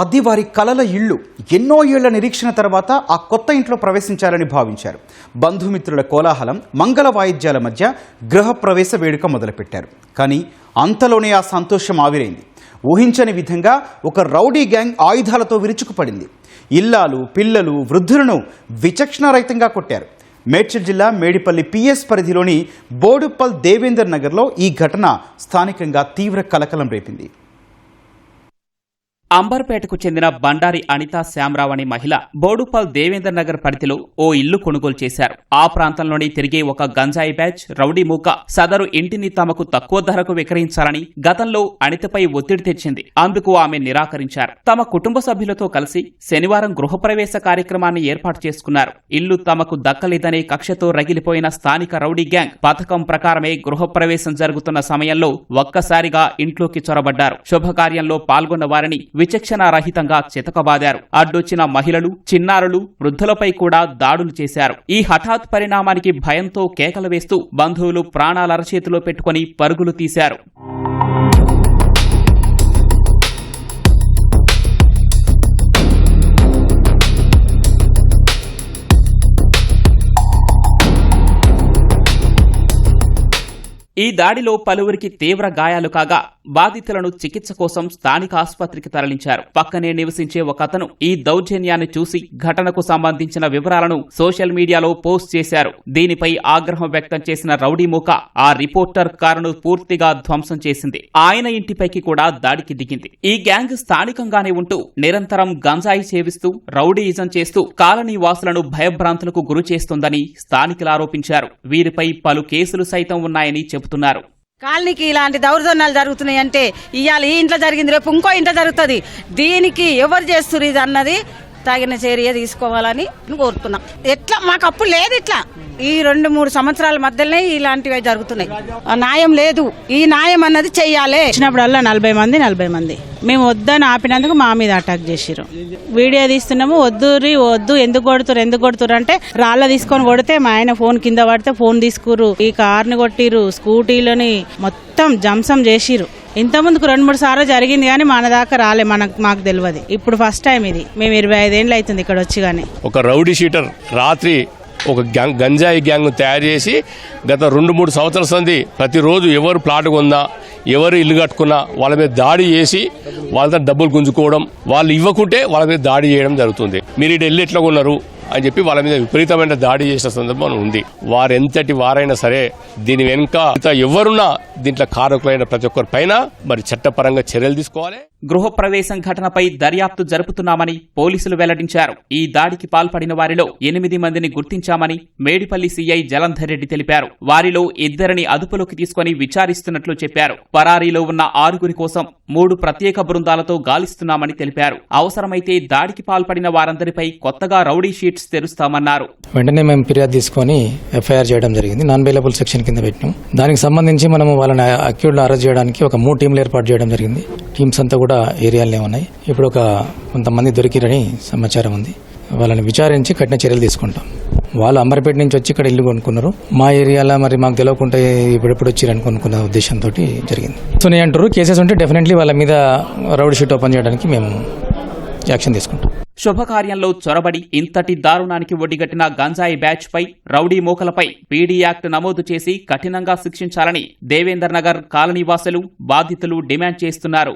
అది వారి కలల ఇల్లు. ఎన్నో ఏళ్ల నిరీక్షణ తర్వాత ఆ కొత్త ఇంట్లో ప్రవేశించాలని భావించారు. బంధుమిత్రుల కోలాహలం, మంగళ వాయిద్యాల మధ్య గృహప్రవేశ వేడుక మొదలుపెట్టారు. కానీ అంతలోనే ఆ సంతోషం ఆవిరైంది. ఊహించని విధంగా ఒక రౌడీ గ్యాంగ్ ఆయుధాలతో విరుచుకుపడింది. ఇల్లాలు, పిల్లలు, వృద్ధులను విచక్షణారహితంగా కొట్టారు. మేడ్చల్ జిల్లా మేడిపల్లి పిఎస్ పరిధిలోని బోడుప్పల్ దేవేందర్ నగర్లో ఈ ఘటన స్థానికంగా తీవ్ర కలకలం రేపింది. అంబర్పేటకు చెందిన బండారి అనితా శ్యామరావు అనే మహిళ బోడుప్పల్ దేవేందర్ నగర్ పరిధిలో ఓ ఇల్లు కొనుగోలు చేశారు. ఆ ప్రాంతంలోని తిరిగే ఒక గంజాయి బ్యాచ్ రౌడీ మూక సదరు ఇంటిని తమకు తక్కువ ధరకు విక్రయించాలని గతంలో అనితపై ఒత్తిడి తెచ్చింది. అందుకు ఆమె నిరాకరించారు. తమ కుటుంబ సభ్యులతో కలిసి శనివారం గృహప్రవేశ కార్యక్రమాన్ని ఏర్పాటు చేసుకున్నారు. ఇల్లు తమకు దక్కలేదనే కక్షతో రగిలిపోయిన స్థానిక రౌడీ గ్యాంగ్ పథకం ప్రకారమే గృహప్రవేశం జరుగుతున్న సమయంలో ఒక్కసారిగా ఇంట్లోకి చొరబడ్డారు. శుభకార్యంలో పాల్గొన్న వారిని విచక్షణారహితంగా చితకబాదారు. అడ్డొచ్చిన మహిళలు, చిన్నారులు, వృద్ధులపై కూడా దాడులు చేశారు. ఈ హఠాత్ పరిణామానికి భయంతో కేకలు వేస్తూ బంధువులు ప్రాణాలరచేతిలో పెట్టుకుని పరుగులు తీశారు. ఈ దాడిలో పలువురికి తీవ్ర గాయాలు కాగా బాధితులను చికిత్స కోసం స్థానిక ఆసుపత్రికి తరలించారు. పక్కనే నివసించే ఒకతను ఈ దౌర్జన్యాన్ని చూసి ఘటనకు సంబంధించిన వివరాలను సోషల్ మీడియాలో పోస్ట్ చేశారు. దీనిపై ఆగ్రహం వ్యక్తం చేసిన రౌడీ మూక ఆ రిపోర్టర్ కారును పూర్తిగా ధ్వంసం చేసింది. ఆయన ఇంటిపైకి కూడా దాడికి దిగింది. ఈ గ్యాంగ్ స్థానికంగానే ఉంటూ నిరంతరం గంజాయి సేవిస్తూ రౌడీయిజం చేస్తూ కాలనీ వాసులను భయభ్రాంతులకు గురి చేస్తుందని స్థానికులు ఆరోపించారు. వీరిపై పలు కేసులు సైతం ఉన్నాయని చెబుతున్నారు. కాలనీకి ఇలాంటి దౌర్జన్యాలు జరుగుతున్నాయి అంటే ఇవాళ ఈ ఇంట్లో జరిగింది, రేపు ఇంకో ఇంట్లో జరుగుతుంది. దీనికి ఎవరు చేస్తున్నారు ఇది అన్నది తగిన చర్య తీసుకోవాలని కోరుతున్నాం. ఎట్లా మాకు అప్పుడు లేదు, ఇట్లా ఈ 2-3 సంవత్సరాల మధ్యలోనే ఇలాంటివి జరుగుతున్నాయి. న్యాయం లేదు. ఈ న్యాయం అన్నది చెయ్యాలి. వచ్చినప్పుడల్లా 40 మంది మేము వద్దని ఆపినందుకు మా మీద అటాక్ చేసిరు. వీడియో తీస్తున్నాము, వద్దు ఎందుకు కొడుతురు అంటే రాళ్ళ తీసుకొని కొడితే మా ఆయన ఫోన్ కింద పడితే ఫోన్ తీసుకురు, ఈ కార్ని కొట్టిరు, స్కూటీలని మొత్తం జంసం చేసిరు. ఇంతకుముందుకు 2-3 సార్లు జరిగింది కానీ మన దాకా రాలే, మాకు తెలియదు. ఇప్పుడు ఫస్ట్ టైం ఇది. మేము 25 ఏళ్ళు అవుతుంది ఇక్కడ వచ్చి. కానీ ఒక రౌడీ షీటర్ రాత్రి ఒక గంజాయి గ్యాంగ్ తయారు చేసి గత 2-3 సంవత్సరాల సంది ప్రతిరోజు ఎవరు ప్లాట్ కొందా, ఎవరు ఇల్లు కట్టుకున్నా వాళ్ళ మీద దాడి చేసి వాళ్ళతో డబ్బులు గుంజుకోవడం, వాళ్ళు ఇవ్వకుంటే వాళ్ళ మీద దాడి చేయడం జరుగుతుంది. మీరు ఇటు ఇల్లు ఎట్లా కొన్నారు అని చెప్పి వాళ్ళ మీద విపరీతమైన దాడి చేసిన సందర్భం ఉంది. వారెంతటి వారైనా సరే దీని వెనుక ఎవరున్నా దీంట్లో కారకులైన ప్రతి ఒక్కరి పైన మరి చట్టపరంగా చర్యలు తీసుకోవాలి. గృహప్రవేశం ఘటనపై దర్యాప్తు జరుపుతున్నామని పోలీసులు వెల్లడించారు. ఈ దాడికి పాల్పడిన వారిలో 8 మందిని గుర్తించామని మేడిపల్లి సీఐ జలంధర్ రెడ్డి తెలిపారు. వారిలో 2 అదుపులోకి తీసుకుని విచారిస్తున్నట్లు చెప్పారు. పరారీలో ఉన్న 6 కోసం 3 ప్రత్యేక బృందాలతో గాలిస్తున్నామని తెలిపారు. అవసరమైతే దాడికి పాల్పడిన వారందరిపై కొత్తగా రౌడీ షీట్స్ తెరుస్తామన్నారు. వెంటనే మేము ఫిర్యాదు తీసుకుని ఎఫ్ఐఆర్ చేయడం జరిగింది. నాన్ బెయిలబుల్ సెక్షన్ కింద పెట్టినాం. దానికి సంబంధించి మనము వాళ్ళని అక్యూజ్డ్ అరెస్ట్ చేయడానికి ఒక 3 టీంలు ఏర్పాటు చేయడం జరిగింది. టీమ్స్ అంతా కూడా ఏరియాలనే ఉన్నాయి. ఇప్పుడు కొంతమంది దొరికిరని సమాచారం ఉంది. వాళ్ళని విచారించి కఠిన చర్యలు తీసుకుంటాం. వాళ్ళు అంబర్పేట నుంచి వచ్చి ఇక్కడ ఇల్లు కొనుక్కున్నారు. మా ఏరియాలో మరి మాకు తెలియకుండా ఇప్పుడెప్పుడు వచ్చిరని కొనుక్కున్న ఉద్దేశంతో జరిగింది. సో నేను అంటారు కేసెస్ ఉంటే డెఫినెట్లీ వాళ్ళ మీద రౌడీ షీట్ ఓపెన్ చేయడానికి మేము యాక్షన్ తీసుకుంటాం. శుభకార్యంలో చొరబడి ఇంతటి దారుణానికి ఒడిగట్టిన గంజాయి బ్యాచ్ పై, రౌడీ మూకలపై పీడీ యాక్ట్ నమోదు చేసి కఠినంగా శిక్షించాలని దేవేందర్ నగర్ కాలనీవాసులు, బాధితులు డిమాండ్ చేస్తున్నారు.